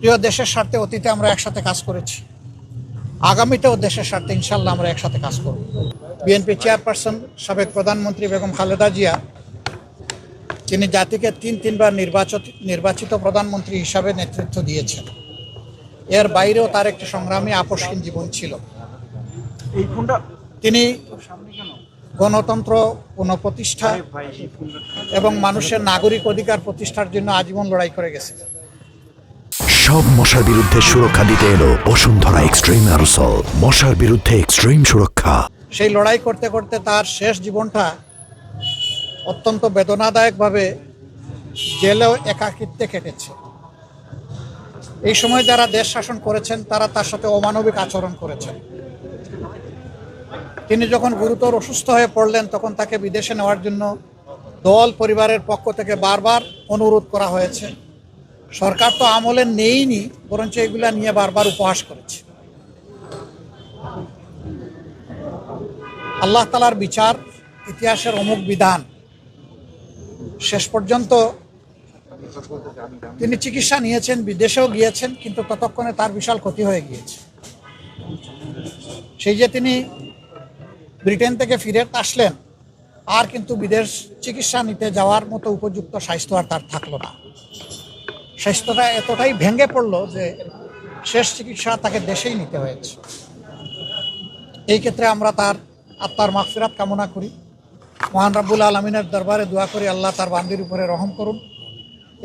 প্রিয় দেশের স্বার্থে অতীতে আমরা একসাথে কাজ করেছি, আগামীতেও দেশের স্বার্থে ইনশাল্লাহ আমরা একসাথে কাজ করব। বিএনপি চেয়ারপারসন সাবেক প্রধানমন্ত্রী বেগম খালেদা জিয়া, তিনি জাতিকে তিনবার নির্বাচিত প্রধানমন্ত্রী হিসাবে নেতৃত্ব দিয়েছেন। এর বাইরেও তার একটি সংগ্রামী আপসহীন জীবন ছিল। তিনি গণতন্ত্র পুনঃপ্রতিষ্ঠা এবং মানুষের নাগরিক অধিকার প্রতিষ্ঠার জন্য আজীবন লড়াই করে গেছেন। সব মশার বিরুদ্ধে সুরক্ষা দিতে এলো বসুন্ধরা এক্সট্রিম অ্যারোসল, মশার বিরুদ্ধে এক্সট্রিম সুরক্ষা। সেই লড়াই করতে করতে তার শেষ জীবনটা অত্যন্ত বেদনাদায়কভাবে জেলেও একাকিত্বে কেটেছে। এই সময় যারা দেশ শাসন করেছেন তারা তার সাথে অমানবিক আচরণ করেছেন। তিনি যখন গুরুতর অসুস্থ হয়ে পড়লেন তখন তাকে বিদেশে নেওয়ার জন্য দল পরিবারের পক্ষ থেকে বারবার অনুরোধ করা হয়েছে। সরকার তো আমলে নেইনি, বরঞ্চ এগুলা নিয়ে বারবার উপহাস করেছে। আল্লাহ তাআলার বিচার, ইতিহাসের অমুক বিধান। শেষ পর্যন্ত তিনি চিকিৎসা নিয়েছেন, বিদেশেও গিয়েছেন, কিন্তু ততক্ষণে তার বিশাল ক্ষতি হয়ে গিয়েছে। সেই যে তিনি ব্রিটেন থেকে ফিরে আসলেন, আর কিন্তু বিদেশ চিকিৎসা নিতে যাওয়ার মতো উপযুক্ত স্বাস্থ্য আর তার থাকলো না। স্বাস্থ্যটা এতটাই ভেঙে পড়লো যে শেষ চিকিৎসা তাকে দেশেই নিতে হয়েছে। এই ক্ষেত্রে আমরা তার আত্মার মাগফিরাত কামনা করি। মহান রব্বুল আলামিনের দরবারে দোয়া করি আল্লাহ তার বান্দির উপরে রহম করুন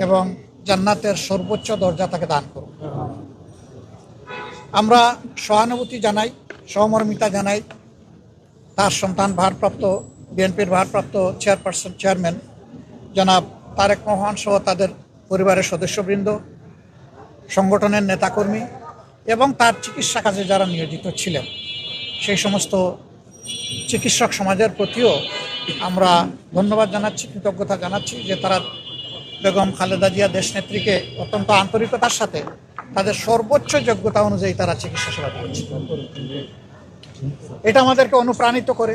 এবং জান্নাতের সর্বোচ্চ দরজা তাকে দান করুন। আমরা সহানুভূতি জানাই, সহমর্মিতা জানাই তার সন্তান বিএনপির ভারপ্রাপ্ত চেয়ারম্যান জনাব তারেক রহমান সহ তাদের পরিবারের সদস্যবৃন্দ, সংগঠনের নেতাকর্মী এবং তার চিকিৎসা কাজে যারা নিয়োজিত ছিলেন সেই সমস্ত চিকিৎসক সমাজের প্রতিও আমরা ধন্যবাদ জানাচ্ছি, কৃতজ্ঞতা জানাচ্ছি যে তারা বেগম খালেদা জিয়া দেশনেত্রীকে অত্যন্ত আন্তরিকতার সাথে তাদের সর্বোচ্চ যোগ্যতা অনুযায়ী তারা চিকিৎসা সেবা দিয়েছে। এটা আমাদেরকে অনুপ্রাণিত করে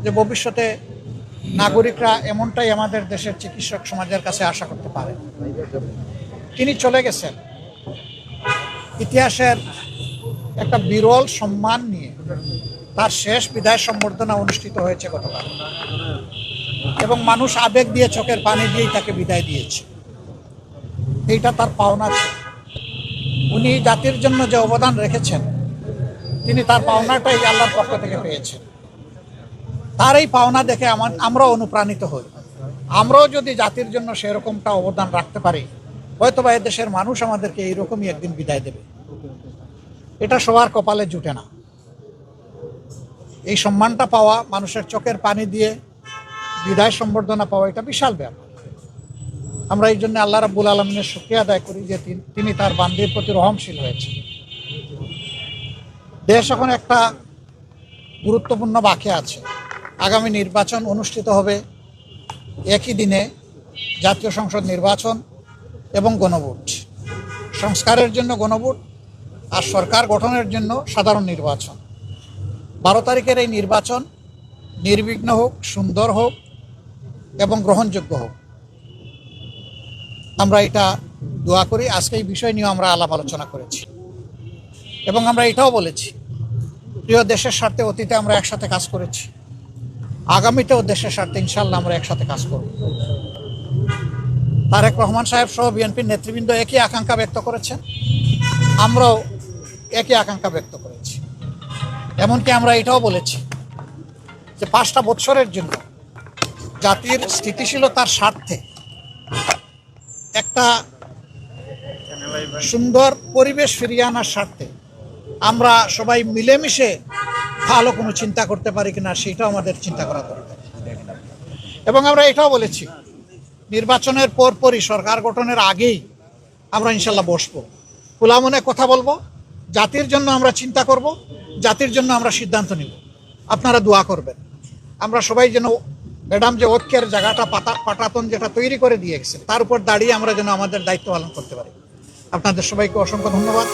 যে ভবিষ্যতে নাগরিকরা এমনটাই আমাদের দেশের চিকিৎসক সমাজের কাছে আশা করতে পারে। তিনি চলে গেছেন ইতিহাসের একটা বিরল সম্মান নিয়ে। তার শেষ বিদায় সম্বর্ধনা অনুষ্ঠিত হয়েছে গতকাল এবং মানুষ আবেগ দিয়ে, চোখের পানি দিয়েই তাকে বিদায় দিয়েছে। এইটা তার পাওনা ছিল। উনি জাতির জন্য যে অবদান রেখেছেন, তিনি তার পাওনাটাই আল্লাহর পক্ষ থেকে পেয়েছেন। তার এই পাওনা দেখে আমরাও অনুপ্রাণিত হই। আমরাও যদি জাতির জন্য সেরকমটা অবদান রাখতে পারি, হয়তোবা দেশের মানুষ আমাদেরকে এইরকমই একদিন বিদায় দেবে। এটা সবার কপালে জুটে না। এই সম্মানটা পাওয়া, মানুষের চোখের পানি দিয়ে বিদায় সম্বর্ধনা পাওয়া, এটা বিশাল ব্যাপার। আমরা এই জন্য আল্লাহ রাব্বুল আলামিনের শুকরিয়া আদায় করি যে তিনি তার বান্দির প্রতি রহমশীল হয়েছে। দেশ এখন একটা গুরুত্বপূর্ণ বাঁকে আছে। আগামী নির্বাচন অনুষ্ঠিত হবে একই দিনে, জাতীয় সংসদ নির্বাচন এবং গণভোট। সংস্কারের জন্য গণভোট আর সরকার গঠনের জন্য সাধারণ নির্বাচন। 12 তারিখের এই নির্বাচন নির্বিঘ্ন হোক, সুন্দর হোক এবং গ্রহণযোগ্য হোক, আমরা এটা দোয়া করি। আজকে এই বিষয় নিয়ে আমরা আলাপ আলোচনা করেছি এবং আমরা এটাও বলেছি, প্রিয় দেশের স্বার্থে অতীতে আমরা একসাথে কাজ করেছি, আগামীতেও দেশের স্বার্থে ইনশাল্লাহ আমরা একসাথে কাজ করব। তারেক রহমান সাহেব সহ বিএনপির নেতৃবৃন্দ একই আকাঙ্ক্ষা ব্যক্ত করেছেন, আমরাও একই আকাঙ্ক্ষা ব্যক্ত করেছি। এমনকি আমরা এটাও বলেছি যে 5টা বছরের জন্য জাতির স্থিতিশীলতার স্বার্থে একটা সুন্দর পরিবেশ ফিরিয়ে আনার স্বার্থে আমরা সবাই মিলেমিশে ভালো কোনো চিন্তা করতে পারি কিনা সেটাও আমাদের চিন্তা করা দরকার। এবং আমরা এটাও বলেছি, নির্বাচনের পরপরই, সরকার গঠনের আগেই আমরা ইনশাল্লাহ বসবো, খোলা মনে কথা বলবো, জাতির জন্য আমরা চিন্তা করব, জাতির জন্য আমরা সিদ্ধান্ত নিব। আপনারা দোয়া করবেন আমরা সবাই যেন ম্যাডাম যে ঐক্যের জায়গাটা পাটাতন যেটা তৈরি করে দিয়ে গেছে, তার উপর দাঁড়িয়ে আমরা যেন আমাদের দায়িত্ব পালন করতে পারি। আপনাদের সবাইকে অসংখ্য ধন্যবাদ।